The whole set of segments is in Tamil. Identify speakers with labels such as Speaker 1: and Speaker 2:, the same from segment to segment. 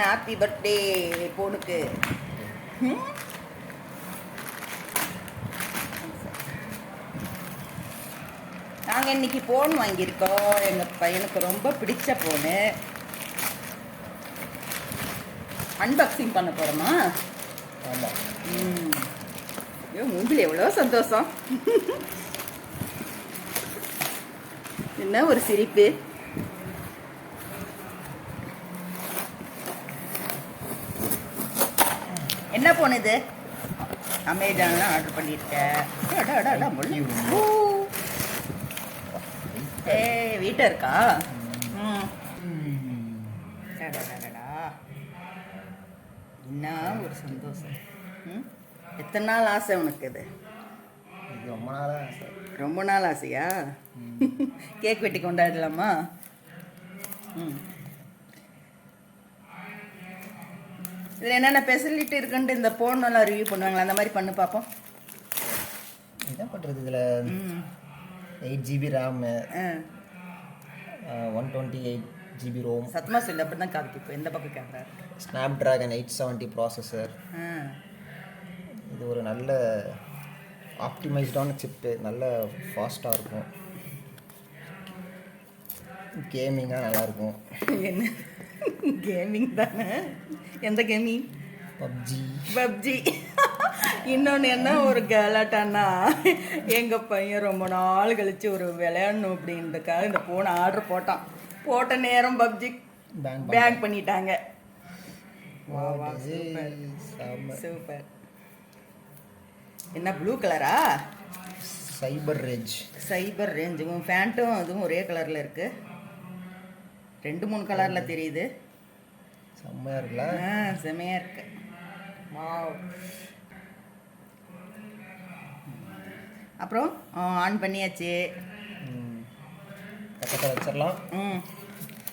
Speaker 1: ஹாப்பி பர்த்டே பொண்ணுக்கு. நாங்கள் இன்னைக்கு ஃபோன் வாங்கியிருக்கோம். எங்கள் பையனுக்கு ரொம்ப பிடிச்ச ஃபோனு. அன்பாக்சிங் பண்ண போகிறோமா?
Speaker 2: ஆமாம்.
Speaker 1: ஐயோ, மூஞ்சில் எவ்வளோ சந்தோஷம். என்ன ஒரு சிரிப்பு. என்ன ஃபோன் இது? அமேசான்ல ஆர்டர் பண்ணியிருக்கேன். வீட்டை இருக்கா? என்ன ஒரு சந்தோஷம். எத்தனை நாள் ஆசை உனக்கு இது?
Speaker 2: ரொம்ப நாளாக ஆசை.
Speaker 1: ரொம்ப நாள் ஆசையா? கேக் வெட்டி கொண்டாடலாமா? இதில் என்னென்ன ஃபெசிலிட்டி இருக்குன்ட்டு இந்த ஃபோனெல்லாம் ரிவ்யூ பண்ணுவாங்களா? அந்த மாதிரி பண்ணு பார்ப்போம்.
Speaker 2: என்ன பண்ணுறது? இதில் 8GB ரேமு, 128GB ரோம்.
Speaker 1: சத்தமாக சொல்லு, அப்படி தான் காது கேட்கும். எந்த பக்கம் கேமரா இருக்கு?
Speaker 2: Snapdragon 870 processor. இது ஒரு நல்ல ஆப்டிமைஸ்டான சிப்பு, நல்ல ஃபாஸ்ட்டாக இருக்கும். கேமிங்காக நல்லாயிருக்கும்.
Speaker 1: என்ன கேமிங் தானே? எந்த கேமிங்? பப்ஜி. இன்னொன்று என்ன ஒரு கலாட்டான்னா, எங்கள் பையன் ரொம்ப நாள் கழித்து ஒரு விளையாடணும் அப்படின்றதுக்காக இந்த ஃபோனை ஆர்டர் போட்ட நேரம் பப்ஜி பேங்க் பண்ணிட்டாங்க. சூப்பர். என்ன ப்ளூ கலரா?
Speaker 2: சைபர் ரேஞ்ச்.
Speaker 1: உன் பேண்ட்டும் அதுவும் ஒரே கலரில் இருக்கு. 2-3 கலரில் தெரியுது.
Speaker 2: செம்மையாக இருக்குல்ல?
Speaker 1: செம்மையாக இருக்கு. அப்புறம் ஆன் பண்ணியாச்சு.
Speaker 2: பக்கத்தில் வச்சிடலாம்.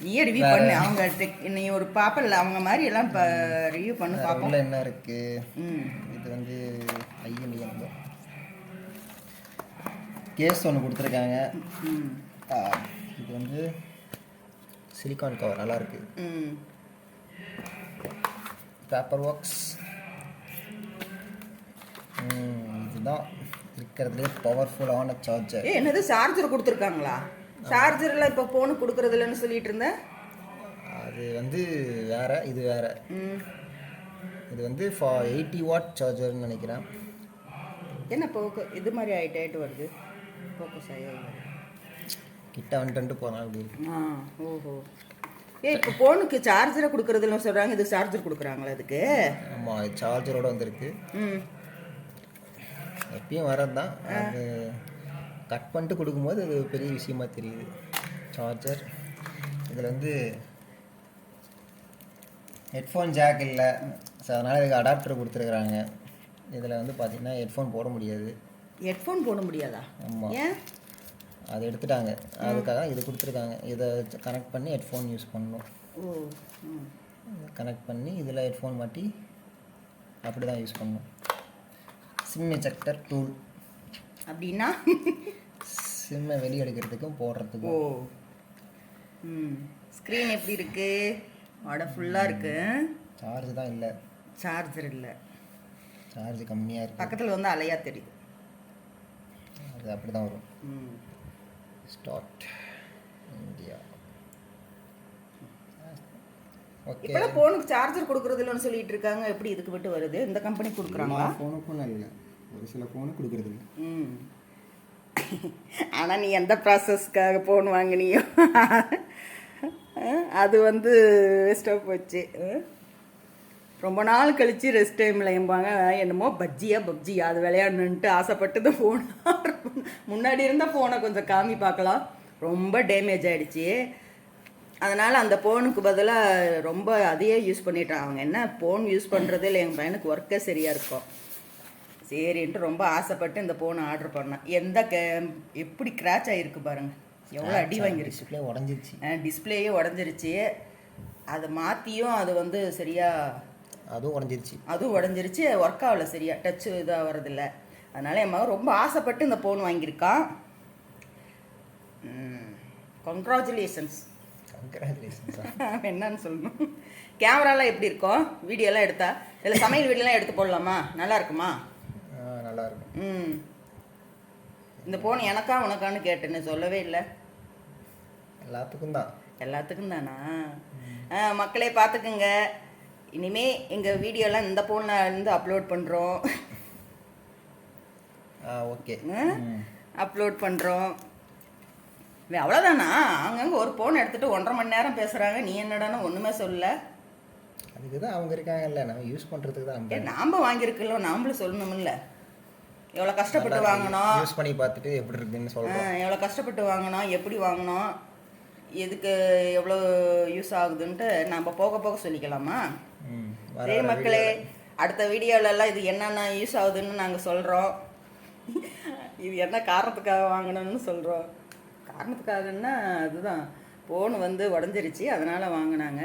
Speaker 1: நீயே ரிவ்யூ பண்ணு. அவங்க நீ ஒரு பாப்பல அவங்க மாதிரி எல்லாம் ரிவ்யூ பண்ணு பார்ப்போம்.
Speaker 2: என்ன இருக்கு? இது வந்து ஐஎம்இஎம் கேஸ் ஒன்று கொடுத்துருக்காங்க. இது வந்து சிலிக்கான் கவர், நல்லா இருக்கு. Paper works. இதுதான் இருக்கிறதுலே பவர்ஃபுல்லான சார்ஜர்.
Speaker 1: என்னது சார்ஜர் கொடுத்துருக்காங்களா? சார்ஜரில் இப்போ ஃபோனு கொடுக்குறது இல்லைன்னு சொல்லிட்டு இருந்தேன்.
Speaker 2: அது வந்து வேற, இது வேற. இது வந்து 80 வாட் சார்ஜர்னு நினைக்கிறேன்.
Speaker 1: என்ன போக்கு இது மாதிரி ஆகிட்டு வருது? ஃபோக்கஸ் ஆகி
Speaker 2: கிட்ட வந்துட்டு போனால் அப்படி இருக்கு.
Speaker 1: ஓஹோ. இப்போ ஃபோனுக்கு சார்ஜரை கொடுக்குறதுன்னு சொல்கிறாங்க. இது சார்ஜர் கொடுக்குறாங்களா இதுக்கு?
Speaker 2: ஆமாம், சார்ஜரோடு வந்திருக்கு. எப்பயும் வரது தான். அது கட் பண்ணிட்டு கொடுக்கும்போது அது பெரிய விஷயமா தெரியுது. சார்ஜர் இதில் வந்து ஹெட்ஃபோன் ஜாக் இல்லை, ஸோ அதனால் இதுக்கு அடாப்டர் கொடுத்துருக்குறாங்க. இதில் வந்து பார்த்திங்கன்னா ஹெட்ஃபோன் போட முடியாது.
Speaker 1: ஹெட்ஃபோன் போட முடியாதா?
Speaker 2: ஆமாம்,
Speaker 1: ஏன்?
Speaker 2: அதை எடுத்துட்டாங்க. அதுக்காக இது கொடுத்துருக்காங்க. இதை கனெக்ட் பண்ணி ஹெட்ஃபோன் யூஸ் பண்ணணும். கனெக்ட் பண்ணி இதில் ஹெட்ஃபோன் மாட்டி அப்படி தான் யூஸ் பண்ணணும். சிம் எஜெக்டர் டூல்
Speaker 1: அப்படின்னா
Speaker 2: சிம்மை வெளியே எடுக்கிறதுக்கும் போடுறதுக்கும்.
Speaker 1: ஸ்க்ரீன் எப்படி இருக்கு? ஃபுல்லாக இருக்கு.
Speaker 2: சார்ஜ் தான் இல்லை.
Speaker 1: சார்ஜர் இல்லை.
Speaker 2: சார்ஜ் கம்மியாக இருக்குது.
Speaker 1: பக்கத்தில் வந்து அலையா தெரியுது.
Speaker 2: அது அப்படி தான் வரும். Start India. ஓகே. இப்போ
Speaker 1: ஃபோனுக்கு சார்ஜர் கொடுக்குறது இல்லைன்னு சொல்லிட்டு இருக்காங்க. எப்படி இதுக்கு விட்டு வருது? இந்த கம்பெனி கொடுக்குறாங்களா?
Speaker 2: ஃபோனுக்கும் இல்லை, ஒரு சில ஃபோனு கொடுக்குறது இல்லை.
Speaker 1: ஆனால் நீ எந்த ப்ராசஸ்க்காக ஃபோன் வாங்கினியோ அது வந்து வேஸ்ட்டாக போச்சு. ரொம்ப நாள் கழித்து ரெஸ்ட் டைமில் எம்பாங்க என்னமோ பப்ஜியா அது விளையாடணுன்ட்டு ஆசைப்பட்டு இந்த ஃபோன் ஆர்டர் பண்ண. முன்னாடி இருந்த ஃபோனை கொஞ்சம் காமி பார்க்கலாம். ரொம்ப டேமேஜ் ஆகிடுச்சி. அதனால் அந்த ஃபோனுக்கு பதிலாக ரொம்ப அதையே யூஸ் பண்ணிட்டான். அவங்க என்ன ஃபோன் யூஸ் பண்ணுறதே இல்லை. எங்கள் பையனுக்கு ஒர்க்கே சரியாக இருக்கும். சரின்ட்டு ரொம்ப ஆசைப்பட்டு இந்த ஃபோனை ஆர்டர் பண்ணேன். எப்படி கிராச் ஆகிருக்கு பாருங்கள், எவ்வளோ அடி வாங்கிருச்சு.
Speaker 2: உடஞ்சிருச்சு.
Speaker 1: டிஸ்பிளேயே உடஞ்சிருச்சு. அதை மாற்றியும் அது வந்து சரியாக அதுவும் உடஞ்சிருச்சு. ஒர்க் ஆகலை சரியா. டச்சு இதாக வரதில்லை. அதனால் என் மகன் ரொம்ப ஆசைப்பட்டு இந்த ஃபோன் வாங்கியிருக்கான். கங்க்ராச்சுலேஷன்ஸ்.
Speaker 2: கங்க்ராச்சுலேஷன்ஸா.
Speaker 1: என்னன்னு சொல்லணும். கேமராலாம் எப்படி இருக்கும்? வீடியோலாம் எடுத்தா இதில் சமையல் வீடியோலாம் எடுத்து போடலாமா? நல்லா இருக்குமா?
Speaker 2: நல்லா இருக்கும்.
Speaker 1: ம். இந்த ஃபோன் எனக்கா உனக்கான்னு கேட்டேன்னு சொல்லவே இல்லை.
Speaker 2: எல்லாத்துக்கும் தான்.
Speaker 1: எல்லாத்துக்கும் தானா? மக்களே பார்த்துக்குங்க. இனிமே எங்கள் வீடியோலாம் இந்த ஃபோனில் இருந்து அப்லோட் பண்ணுறோம்.
Speaker 2: ஓகே.
Speaker 1: அப்லோட் பண்ணுறோம். அவ்வளோதானா? அங்கங்கே ஒரு ஃபோன் எடுத்துகிட்டு 1.5 மணி நேரம் பேசுகிறாங்க. நீ என்னடானா ஒன்றுமே சொல்லல.
Speaker 2: அதுக்கு தான் அவங்க இருக்காங்கல்ல, நம்ம யூஸ் பண்ணுறதுக்கு தான்.
Speaker 1: நாம் வாங்கியிருக்கோம்ல, நாமளும் சொல்லணும்ல. எவ்வளோ கஷ்டப்பட்டு வாங்கினோம்,
Speaker 2: யூஸ் பண்ணி பார்த்துட்டு எப்படி இருக்குன்னு சொல்கிறோம்.
Speaker 1: எவ்வளோ கஷ்டப்பட்டு வாங்கினோம், எப்படி வாங்கினோம், எதுக்கு எவ்வளோ யூஸ் ஆகுதுன்ட்டு நம்ம போக போக சொல்லிக்கலாமா? சரி மக்களே, அடுத்த வீடியோலலாம் இது என்னென்ன யூஸ் ஆகுதுன்னு நாங்கள் சொல்கிறோம். இது என்ன காரணத்துக்காக வாங்கினோன்னு சொல்கிறோம். காரணத்துக்காகன்னா அதுதான், ஃபோன் வந்து உடஞ்சிருச்சு, அதனால் வாங்கினாங்க.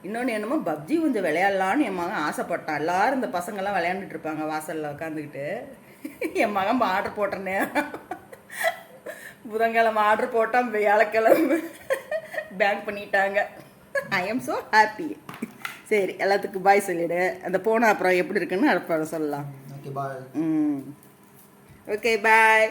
Speaker 1: இன்னொன்று என்னமோ பப்ஜி கொஞ்சம் விளையாடலான்னு என் மகன் ஆசைப்பட்டான். எல்லோரும் இந்த பசங்கள்லாம் விளையாண்டுட்டு இருப்பாங்க வாசலில் உட்காந்துக்கிட்டு. என் மகன் ஆர்டர் போட்டேனே, புதன்கிழமை ஆர்டர் போட்டான், வியாழக்கிழமை பேங்க் பண்ணிட்டாங்க. I am so happy. சரி, எல்லாத்துக்கும் பாய் சொல்லிவிடு. அந்த ஃபோனை அப்புறம் எப்படி இருக்குன்னு அப்புறம் சொல்லலாம்.
Speaker 2: Okay bye.
Speaker 1: Okay bye.